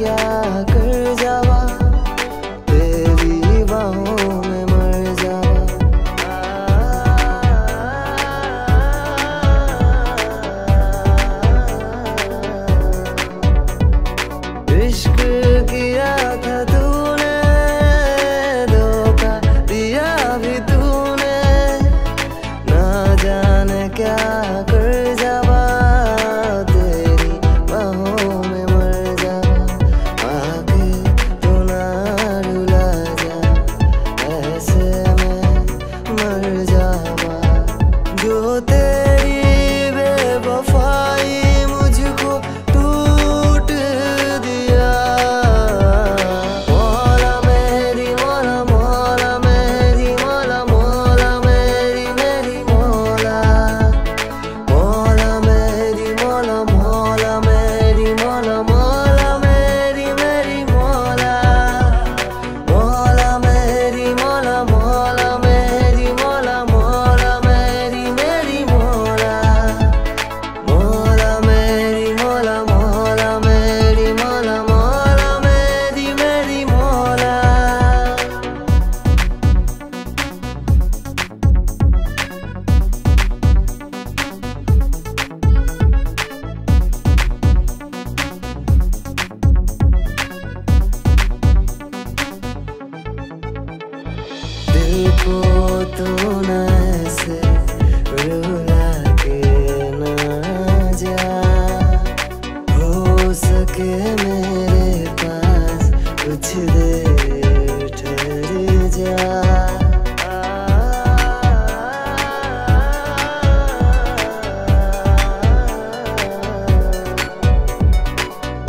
क्या कर जावा, तेरी बाहों में मर जावा। इश्क किया था तूने, धोखा दिया भी तूने, ना जाने क्या कर जावा, तेरी बाहों में मर जावा। आके तू ना रुला जा, ऐसे में मर जावा। जो तेरी बेवफाई मुझको टूट दिया, मौला मेरी मौला, मौला मेरी मौला, मौला मेरी मेरी मौला, मौला मेरी मौला, मौला मेरी मौला, मौला मेरी मेरी मौला, मौला मेरी मौला, मौला मेरी मौला, मौला मेरी मेरी मौला, मौला मेरी मौला, मौला मेरी मौला, मौला मेरी मेरी मौला। दिल को तू न ऐसे रुला के ना जा, हो सके मेरे पास कुछ देर ठहर जा।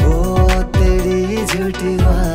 वो तेरी झूठी बात